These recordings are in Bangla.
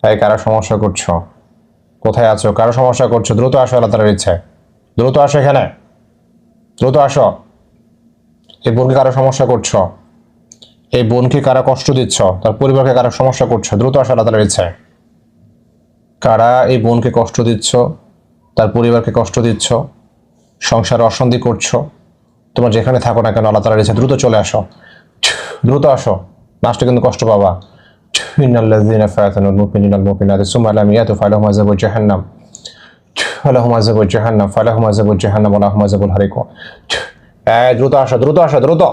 তাই কারো সমস্যা করছো? কোথায় আছো? কারো সমস্যা করছো? দ্রুত আসো, আল্লাহ তাআলার ইচ্ছায় দ্রুত আসো, এখানে দ্রুত আসো। এই বোনকে কারো সমস্যা করছো? এই বোনকে কারা কষ্ট দিচ্ছ? তার পরিবারকে কারো সমস্যা করছো? দ্রুত আসো, আল্লাহ তাআলার ইচ্ছায়। কারা এই বোনকে কষ্ট দিচ্ছ, তার পরিবারকে কষ্ট দিচ্ছ, সংসারে অশান্তি করছো? তোমার যেখানে থাকো না কেন, আল্লাহ তাআলার ইচ্ছায় দ্রুত চলে আসো, দ্রুত আসো, লাস্টে কিন্তু কষ্ট পাবা। ইন্নাল্লাযীনা ফাতানুল মুমিনিনা ওয়াল মুমিনাতি সুম্মা লাম ইয়াতু ফালাহুম আযাবু জাহান্নাম ফালাহুম আযাবু জাহান্নাম ফালাহুম আযাবু জাহান্নাম ওয়া লাহুম আযাবুল হারিক। দ্রুত আসো, দ্রুত আসো, দ্রুত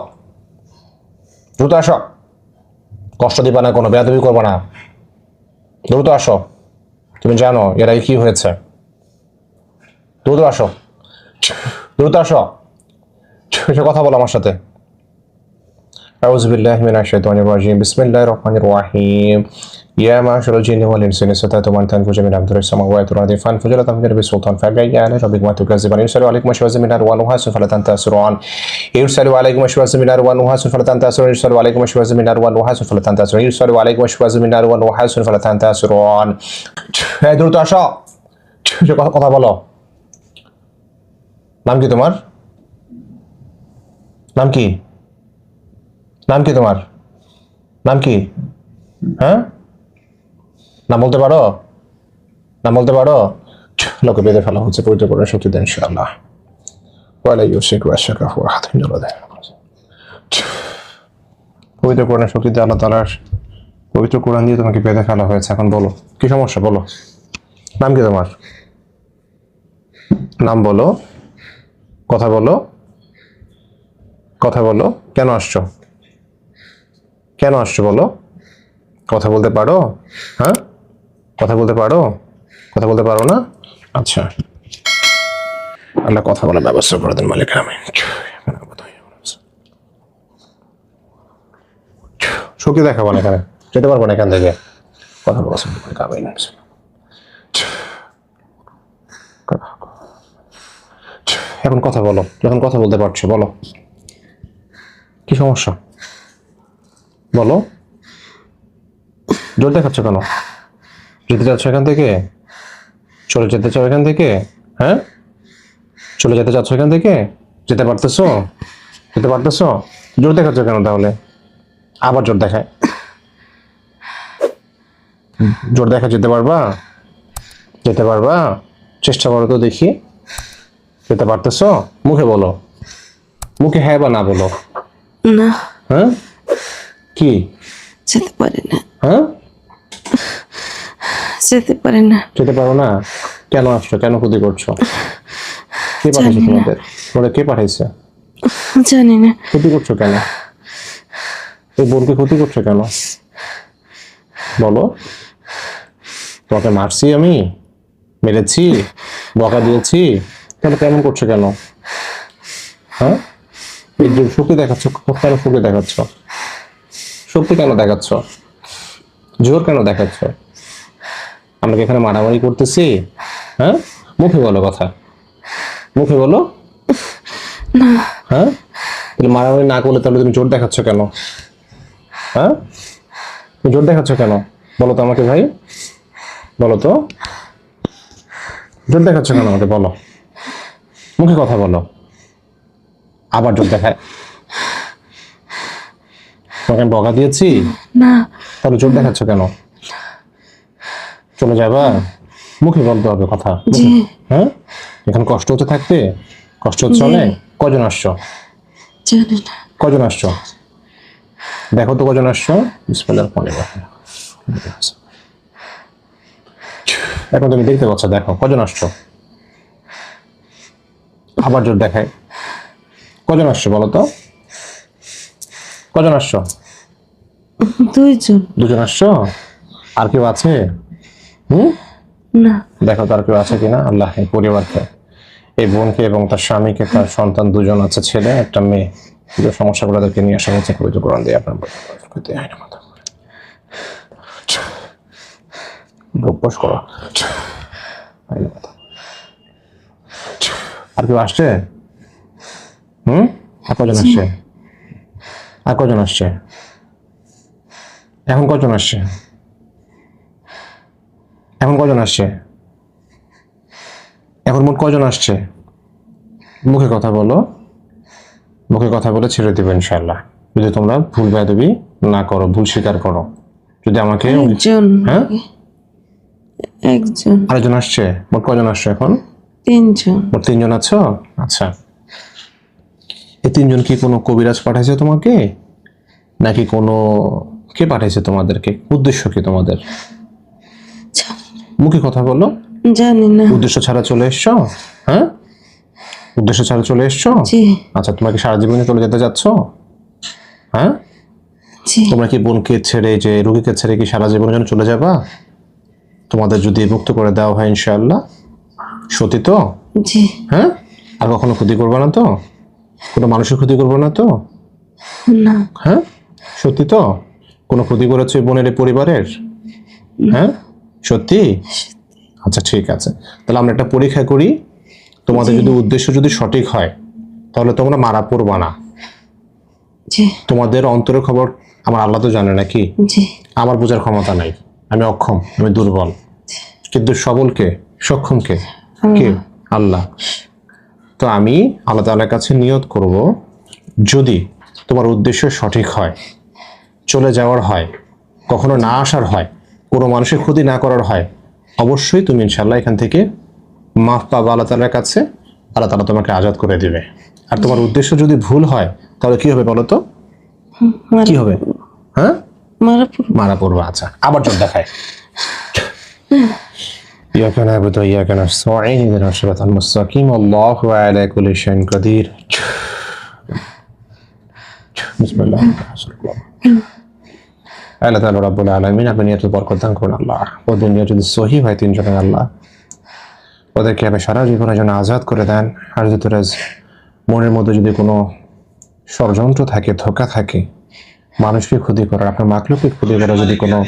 দ্রুত আসো। কষ্ট দিবা না, কোনো বেয়াদবি করবা না, দ্রুত আসো। তুমি জানো এরাই কি হয়েছে, দ্রুত আসো, দ্রুত আসো। এসে কথা বলো আমার সাথে। أعوذ بالله من الشيطان الرجيم بسم الله الرحمن الرحيم يا معشر الجن والإنس إن استطعتم أن تنفذوا من أقدار السماوات والأرض فانفذوا لا تنفذون بسلطان فبأي آلاء ربكما تكذبان يرسل عليكم شواظ من نار ونحاس فلا تنتصرون يرسل عليكم شواظ من نار ونحاس فلا تنتصرون يرسل عليكم شواظ من نار ونحاس فلا تنتصرون يرسل عليكم شواظ من نار ونحاس فلا تنتصرون। এই দ্রুত আসো, কথা বলো। নাম কি তোমার? নাম কি? নাম কি তোমার? নাম কি? হ্যাঁ, নাম বলতে পারো? নাম বলতে পারো? লোকে বেঁধে ফেলা হচ্ছে পবিত্র কোরআন শক্তিতে ইনশাআল্লাহ। ওয়ালা ইউশরিকু আশরাকা ওয়া আহাদুন মিনাল পবিত্র কোরআন শক্তিতে আল্লাহ তাআলার পবিত্র কোরআন দিয়ে তোমাকে বেঁধে ফেলা হয়েছে। এখন বলো কি সমস্যা, বলো। নাম কি তোমার? নাম বলো, কথা বলো, কথা বলো। কেন আসছো? কেন আসছো বলো? কথা বলতে পারো? হ্যাঁ, কথা বলতে পারো? কথা বলতে পারো না? আচ্ছা, আল্লাহ কথা বলার ব্যবস্থা করে দেন, মালিক আমিন। শক্তি দেখাবো না, এখানে যেতে পারবো না এখান থেকে। কথা বলছেন মালিক আমিন। এখন কথা বলো, যখন কথা বলতে পারছো বলো কি সমস্যা, বলো। জোর দেখাচ্ছ কেন? যেতে চাচ্ছ এখান থেকে? চলে যেতে চাও এখান থেকে? হ্যাঁ, চলে যেতে চাচ্ছ এখান থেকে? যেতে পারতেছো? যেতে পারতেছো? জোর দেখাচ্ছ কেন তাহলে? আবার জোর দেখায়, জোর দেখা। যেতে পারবা? যেতে পারবা? চেষ্টা করো তো দেখি। যেতে পারতেছো? মুখে বলো, মুখে হ্যাঁ বা না বলো। না, হ্যাঁ, কি? যেতে পারি না। হ্যাঁ, যেতে পারি না। যেতে পারো না? কেন আসছো? কেন ক্ষতি করছো? কে পাঠাইছে জানি না। তোমাদের? তোমাদের কে পাঠাইছে? জানি না। ক্ষতি করছো কেন? এই বোনকে ক্ষতি করছো কেন বলো? তোমাকে মারছি আমি? মেরেছি? বকা দিয়েছি? তাহলে কেমন করছো কেন? হ্যাঁ, এই যে শক্তি দেখাচ্ছ, কেন শক্তি দেখাচ্ছ? শক্তি কেন দেখাচ্ছ? জোর কেন দেখাচ্ছ? আমরা কি এখানে মারামারি করতেছি? হ্যাঁ, মুখে বলো কথা, মুখে বলো। না, হ্যাঁ, তাহলে মারামারি না করলে তাহলে তুমি জোর দেখাচ্ছ কেন? হ্যাঁ, তুমি জোর দেখাচ্ছ কেন বলো তো আমাকে ভাই, বলো তো। জোর দেখাচ্ছ কেন আমাকে বলো, মুখে কথা বলো। আবার জোর দেখায়, তোমাকে আমি বকা দিয়েছি? না, তাহলে জোর দেখাচ্ছ কেন? চলে যাবা? মুখে বলতে হবে কথা, জি, হ্যাঁ। এখন কষ্ট হচ্ছে থাকতে, কষ্ট হচ্ছে জি। অনেক। কজন আসছো? জানি না। কজন আসছো দেখো তো, কজন আসছো। বিসমিল্লাহির রহমানির রহিম। এখন তুমি দেখতে পাচ্ছ, দেখো কজন আসছো। আবার জোর দেখায়, কজন আসছো বলো তো, কজন আসছো? দুইজন। দুজন আসছো? আর কেউ আছে? হুম, না, দেখো তো আর কেউ আছে কিনা। আল্লাহ এই পরিবারকে, এই বোনকে এবং তার স্বামীকে, তার সন্তান দুজন আছে, ছেলে একটা মেয়ে, যে সমস্যাগুলো তাদেরকে নিয়ে আসা হয়েছে পবিত্র কোরআন দিয়ে আপনার অভ্যাস করো। আর কেউ আসছে? হুম, আর কজন আসছে? আর কজন আসছে? এখন কজন আসছে? এখন কজন আসছে? এখন মোট কজন আসছে? মুখে কথা বলো, মুখে কথা বলে ছেড়ে দেবে ইনশাল্লাহ, যদি তোমরা ভুল বেয়াদবি না করো, ভুল স্বীকার করো। যদি আমাকে একজন। হ্যাঁ একজন। আরেকজন আসছে। মোট কজন আসছে এখন? তিনজন। মোট তিনজন আছো? আচ্ছা, এই তিনজন কি কোনো কবিরাজ পাঠাইছে তোমাকে, নাকি কোনো কে পাঠাইছে তোমাদেরকে? উদ্দেশ্য কি তোমাদের? মুখে কথা বলো। জানি না। উদ্দেশ্য ছাড়া চলে এসছো? হ্যাঁ, উদ্দেশ্য ছাড়া চলে এসছো? জি। আচ্ছা, তোমাকে সারা জীবনে চলে যেতে যাচ্ছ? হ্যাঁ, জি। তোমরা কি বোনকে ছেড়ে, যে রোগীকে ছেড়ে কি সারা জীবনের জন্য চলে যাবা? তোমাদের যদি মুক্ত করে দেওয়া হয় ইনশাআল্লাহ, সত্যি তো? জি। হ্যাঁ, আর কখনো ক্ষতি করবে না তো? কোনো মানুষের ক্ষতি করবে না তো? না। হ্যাঁ, সত্যি তো? কোনো ক্ষতি করেছে বোনের এই পরিবারের? হ্যাঁ, সত্যি? আচ্ছা, ঠিক আছে, তাহলে আমরা একটা পরীক্ষা করি। তোমাদের যদি উদ্দেশ্য যদি সঠিক হয়, তাহলে তোমরা মারা পড়বা না। জি। তোমাদের অন্তরের খবর আমার আল্লাহ তো জানে নাকি? জি। আমার বোঝার ক্ষমতা নাই, আমি অক্ষম, আমি দুর্বল, কিন্তু সবলকে, সক্ষমকে কে? আল্লাহ। তো আমি আল্লাহ তাআলার কাছে নিয়ত করব, যদি তোমার উদ্দেশ্য সঠিক হয়, চলে যাওয়ার হয়, কখনো না আসার হয়, কোনো মানুষের ক্ষতি না করার হয়, অবশ্যই তুমি ইনশাআল্লাহ এখান থেকে মাফ পাবা আল্লাহ তাআলার কাছে। আল্লাহ তাআলা তোমাকে আজাদ করে দিবে। আর তোমার উদ্দেশ্য যদি ভুল হয়, তাহলে কি হবে বলো তো? কি হবে? হ্যাঁ, মারা পড়ব। মারা পড়বা। আচ্ছা, আবার জোর দেখায়। إياك نعبد وإياك نستعين اهدنا الصراط المستقيم الله على كل شيء قدير بسم الله আল্লাহ তাআলা রাব্বুল আলামিন আপনি নিয়ত বরকত দান করুন আল্লাহ। ও দুনিয়া যদি সহি হয় তিনজনের আল্লাহ, ওদেরকে আপনি সারা জীবনের জন্য আজাদ করে দেন। আর যদি তোরা মনের মধ্যে যদি কোনো ষড়যন্ত্র থাকে, ধোঁকা থাকে, মানুষকে ক্ষতি করার, আপনার মাখলুককে ক্ষতি করার যদি কোনো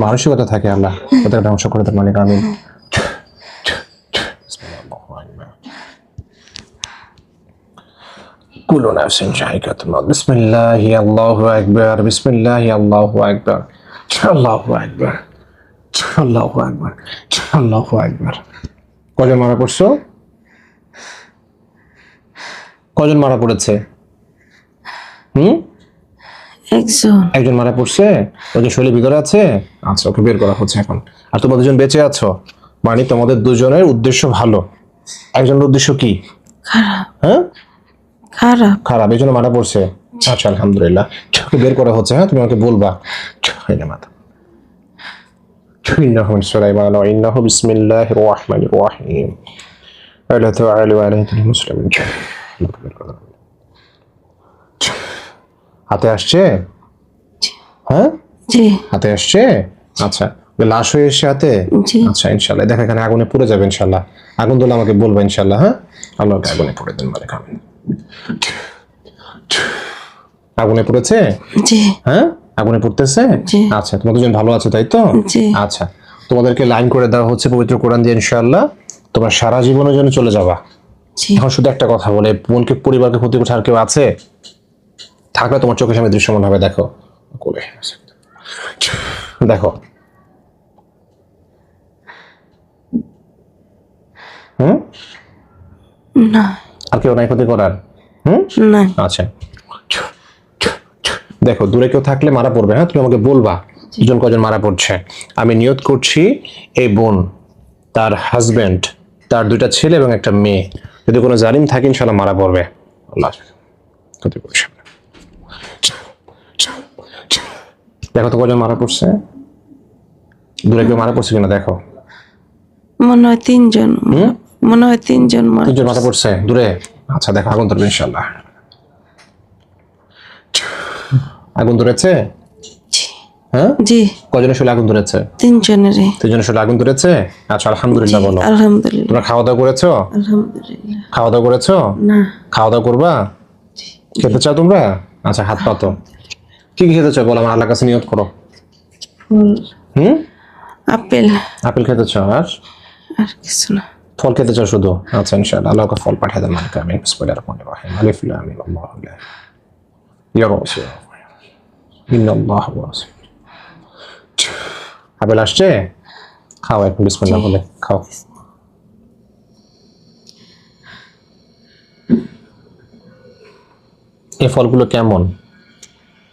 মানসিকতা থাকে আল্লাহ, ওদের ধ্বংস করে দেন মালিক। আমিন। কুলু নাফসিন যায়িকাতুল মাউত। বিসমিল্লাহি আল্লাহু আকবার, বিসমিল্লাহি আল্লাহু আকবার, আল্লাহু আকবার, আল্লাহু আকবার, আল্লাহু আকবার। কজন মারা পড়ছো? কজন মারা পড়েছে? একজন। একজন মারা পড়ছে। ওই যে শরীরের ভিতরে আছে। আচ্ছা, ওকে বের করা হচ্ছে এখন। আর তোমরা দুজন বেঁচে আছো, মানে তোমাদের দুজনের উদ্দেশ্য ভালো। একজনের উদ্দেশ্য কি? খারাপ। হ্যাঁ, খারাপ। খারাপ, এই জন্য মারা পড়ছে। আচ্ছা, আলহামদুলিল্লাহ, ওকে বের করা হচ্ছে। হ্যাঁ, তুমি আমাকে বলবা। মাথা إنه من سليمان وإنه بسم الله الرحمن الرحيم ولا تعالوا عليه المسلمين। হাতে আসছে? হ্যাঁ, জি। হাতে আসছে। আচ্ছা, লাশ হয়ে এসে হাতে। জি। আচ্ছা, ইনশাল্লাহ দেখো এখানে আগুনে পুড়ে যাবে ইনশাল্লাহ। আগুন দিলে আমাকে বলবা ইনশাল্লাহ। হ্যাঁ, আল্লাহকে আগুনে পুড়ে দেন মালিক। আমিন। আগুনে পুড়েছে? জি। হ্যাঁ, আগুনে পুড়তেছে। জি। আচ্ছা, তোমরা দুজন ভালো আছো তাই তো? জি। আচ্ছা, তোমাদেরকে লাইন করে দেওয়া হচ্ছে পবিত্র কোরআন দিয়ে ইনশাআল্লাহ, তোমরা সারা জীবনের জন্য চলে যাবা। জি। এখন শুধু একটা কথা বলে, বোনকে, পরিবারকে ক্ষতি করছে আর কেউ আছে? থাকলে তোমার চোখের সামনে দৃশ্যমান হবে। দেখো কোলে, দেখো। না। আর কেউ নাই ক্ষতি করার? না। আচ্ছা, দেখো দূরে কেউ থাকলে মারা পড়বে। হ্যাঁ, তুমি আমাকে বলবা দুজন কজন মারা পড়ছে। আমি নিয়ত করছি, এই বোন, তার হাজবেন্ড, তার দুইটা ছেলে এবং একটা মেয়ে, যদি কোনো জালিম থাকে ইনশাআল্লাহ মারা পড়বে। আল্লাহ ক্ষতি করছে। দেখো তো কজন মারা পড়ছে, দূরে কেউ মারা পড়ছে কিনা দেখো। মনে হয় তিনজন। মনে হয় তিনজন তিনজন মারা পড়ছে দূরে। আচ্ছা, দেখো আগুন ধরবে ইনশাআল্লাহ। আগুন ধরেছে? হ্যাঁ, জি। কজনের শরীরে আগুন ধরেছে? তিনজনেরই। তিনজনের শরীরে আগুন ধরেছে। আচ্ছা, আলহামদুলিল্লাহ বলো। আলহামদুলিল্লাহ। তোমরা খাওয়া দাওয়া করেছো? আলহামদুলিল্লাহ। খাওয়া দাওয়া করেছো? না। খাওয়া দাওয়া করবা? খেতে চাও তোমরা? আচ্ছা, হাত পাতো। কি কি খেতে চাও বলো, আমার আল্লাহর কাছে নিয়ত করো। ফুল। আপেল। আপেল খেতে চাও? আর আর কিছু না। ফল খেতে চাও শুধু? আচ্ছা, ইনশাআল্লাহ আল্লাহকে ফল পাঠিয়ে দেন মালিক। আমিন। বিসমিল্লাহির রহমানির রহিম। আলিফ লাম মিম আল্লাহু লা ইলাহা ইল্লা হুয়া ইন্নাল্লাহা ওয়াসিউন। আপেল আসছে? খাও এখন বিসমিল্লাহ বলে খাও। এই ফলগুলো কেমন?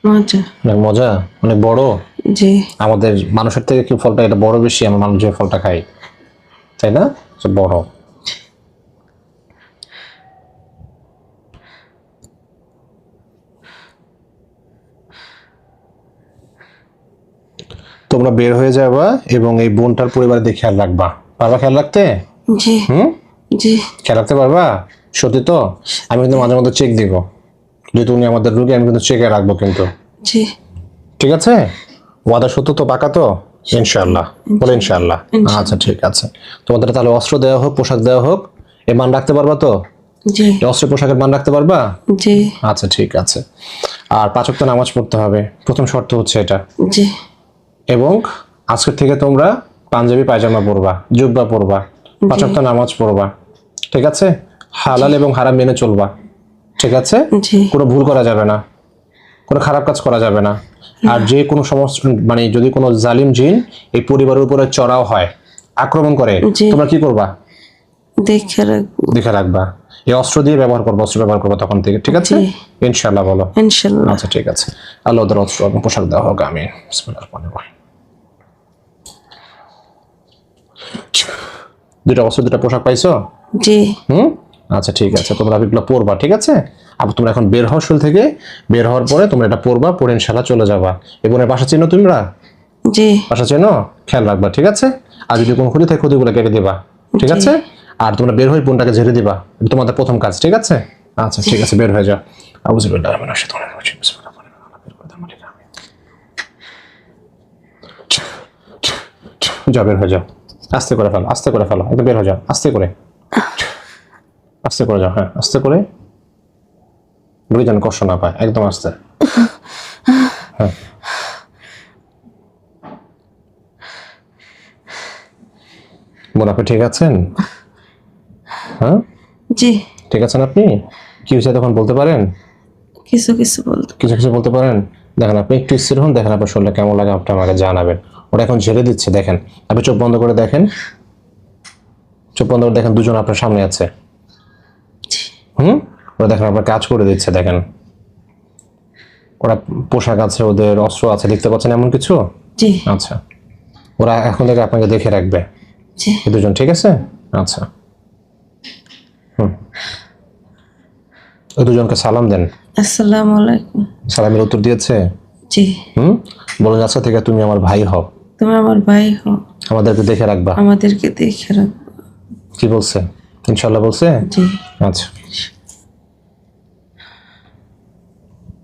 মজা। অনেক মজা, অনেক বড়। জি আমাদের মানুষের থেকে কি ফলটা এটা বড় বেশি? আমরা মানুষ যে ফলটা খাই, তাই না? বড়। তোমরা বের হয়ে যাবা এবং এই বোনটার পরিবারের দিকে খেয়াল রাখবা। পারবা খেয়াল রাখতে? জি জি খেয়াল রাখতে পারবা? সত্যি তো? আমি কিন্তু মাঝে মধ্যে চেক দিব, যেহেতু উনি আমাদের রুগী, আমি কিন্তু চেকে রাখবো কিন্তু। জি ঠিক আছে? ওয়াদা সত্য তো, পাকা তো? ইনশাআল্লাহ বলে ইনশাআল্লাহ। আচ্ছা ঠিক আছে, তোমাদের তাহলে অস্ত্র দেওয়া হোক, পোশাক দেওয়া হোক, এ মান রাখতে পারবা তো? জি এই অস্ত্র পোশাকের মান রাখতে পারবা? জি আচ্ছা ঠিক আছে। আর 5 ওয়াক্ত নামাজ পড়তে হবে, প্রথম শর্ত হচ্ছে এটা। জি এবং আজকের থেকে তোমরা পাঞ্জাবি পায়জামা পরবা, জুব্বা পরবা, 5 ওয়াক্ত নামাজ পড়বা। ঠিক আছে? হালাল এবং হারাম মেনে চলবা। ঠিক আছে? জি কোনো ভুল করা যাবে না, কোনো খারাপ কাজ করা যাবে না। আর যে কোনো সমস্ত মানে যদি কোনো জালিম জিন এই পরিবারের উপরে চড়াও হয়, আক্রমণ করে, জি। তোমরা কি করবা? দেখে রাখবো। দেখে রাখবা। এই অস্ত্র দিয়ে ব্যবহার করবো, অস্ত্র ব্যবহার করবো তখন থেকে। ঠিক আছে? জি। ইনশাআল্লাহ বলো। ইনশাল্লাহ। আচ্ছা ঠিক আছে। আল্লাহ ওদের অস্ত্র এবং পোশাক দেওয়া হোক। আমিন। বিসমিল্লাহির রহমানির রহিম। দুটো অস্ত্র, দুটো পোশাক পাইছো? জি আচ্ছা ঠিক আছে, তোমরা এগুলো পড়বা। ঠিক আছে? আবার তোমরা এখন বের হও স্কুল থেকে, বের হওয়ার পরে তোমরা এটা পড়বা, পড়ে ইনশাআল্লাহ চলে যাবা। এবং বাসা চেনো তোমরা? জি বাসা চেনো? খেয়াল রাখবা। ঠিক আছে? আর যদি কোনো ক্ষতি থাকে ক্ষতিগুলো কেটে দিবা। ঠিক জি। আছে? আর তোমরা বের হয়ে বোনটাকে ঝেড়ে দিবা, এটা তোমাদের প্রথম কাজ। ঠিক আছে? আচ্ছা ঠিক আছে, বের হয়ে যাও। আউযুবিল্লাহি মিনাশ শাইতানির রাজিম। বিসমিল্লাহির রহমানির রহিম। বের করে দাও মালিক। আমিন। যাও, বের হয়ে যাও। আস্তে করে ফেলো, আস্তে করে ফেলো, একদম বের হয়ে যাও, আস্তে করে। আস্তে করে যাও, হ্যাঁ আস্তে করে। বুড়ি যেন কষ্ট না পায়, একদম আস্তে। হ্যাঁ বোন, আপনি ঠিক আছেন? হ্যাঁ জি ঠিক আছেন আপনি? কি হয়েছে তখন বলতে পারেন? কিছু কিছু বলতো। কিছু কিছু বলতে পারেন? দেখেন আপনি একটু স্থির হন, দেখেন আপনার শরীরে কেমন লাগে, আপনি আমাকে জানাবেন। ওরা এখন ঝেড়ে দিচ্ছে, দেখেন। আপনি চোখ বন্ধ করে দেখেন, চোখ বন্ধ করে দেখেন, দুজন আপনার সামনে আছে। ওরা দেখেন আপনার কাজ করে দিচ্ছে, দেখেন। ওরা পোশাক আছে, ওদের অস্ত্র আছে, দেখতে পাচ্ছেন এমন কিছু? জি আচ্ছা, ওরা এখন থেকে আপনাকে দেখে রাখবে, জি এই দুজন। ঠিক আছে? আচ্ছা ওই দুজনকে সালাম দেন। আসসালামু আলাইকুম। সালামের উত্তর দিয়েছে? জি বলেন আজকে থেকে তুমি আমার ভাই হও, তুমি আমার ভাই হও, আমাদেরকে দেখে রাখবা। আমাদেরকে দেখে রাখবো। কি বলছে? ইনশাল্লাহ বলছে? জি আচ্ছা,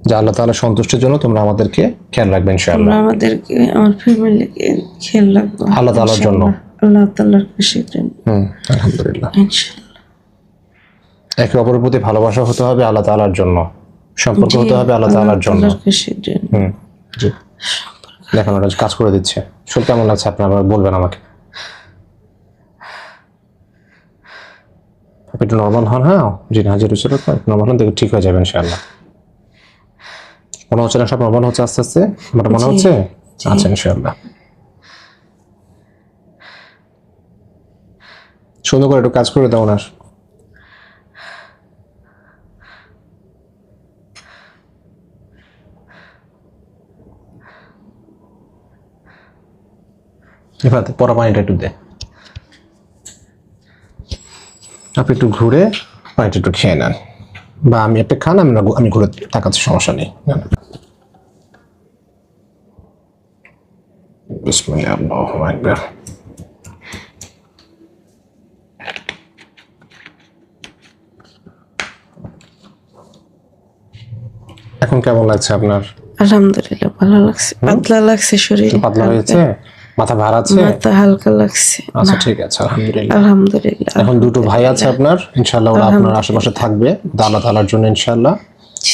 যা আল্লাহ তাআলা সন্তুষ্টির জন্য তোমরা আমাদেরকে খেয়াল রাখবে তোমরা ইনশাআল্লাহ। আমাদেরকে, আমার ফ্যামিলিকে খেয়াল রাখবো আল্লাহ তাআলার জন্য। ইনশাআল্লাহ। আল্লাহ তাআলার খুশির জন্য। আলহামদুলিল্লাহ। ইনশাআল্লাহ। একে অপরের প্রতি ভালোবাসা হতে হবে আল্লাহ তাআলার জন্য, সম্পর্ক জি, হতে হবে আল্লাহ তাআলার জন্য। তাআলার খুশির জন্য। জি, দেখেন ওরা কাজ করে দিচ্ছে। শুনতে কেমন লাগছে আপনার, আবার বলবেন আমাকে। আপনি একটু নর্মাল হন। হ্যাঁ জি, হাজির হয়েছিল তো, নর্মাল হন, দেখে ঠিক হয়ে যাবে ইনশাআল্লাহ। মনে হচ্ছে না সব নর্মাল হচ্ছে আস্তে আস্তে? আমার মনে জি, হচ্ছে? জি। আচ্ছা ইনশাআল্লাহ। সুন্দর করে একটু কাজ করে দাও না। এবার পরা পানিটা একটু দে। আপনি একটু ঘুরে পানিটা একটু খেয়ে নেন, বা আমি আপনি খান, আমি ঘুরে তাকাচ্ছি, সমস্যা নেই। বিসমিল্লাহ, আল্লাহু আকবার। এখন কেমন লাগছে আপনার? আলহামদুলিল্লাহ ভালো লাগছে, পাতলা লাগছে শরীর। পাতলা হয়েছে? মাথা ভার আছে? মাথা হালকা লাগছে। আচ্ছা ঠিক আছে, আলহামদুলিল্লাহ। আলহামদুলিল্লাহ। এখন দুটো ভাই আছে আপনার, ইনশাআল্লাহ ওরা আপনার আশেপাশে থাকবে আল্লাহ তাআলার জন্য ইনশাআল্লাহ।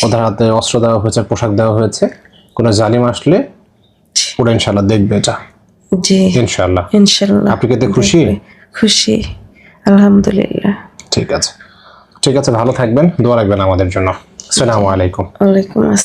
ওদের হাতে অস্ত্র দেওয়া হয়েছে, পোশাক দেওয়া হয়েছে। কোনো জালিম আসলে ওরা ইনশাআল্লাহ দেখবে এটা, জি ইনশাআল্লাহ। ইনশাআল্লাহ। আপনি কি এতে খুশি? খুশি আলহামদুলিল্লাহ। ঠিক আছে, ঠিক আছে, ভালো থাকবেন, দোয়া রাখবেন আমাদের জন্য। আসসালামু আলাইকুম। ওয়ালাইকুম আসসালাম।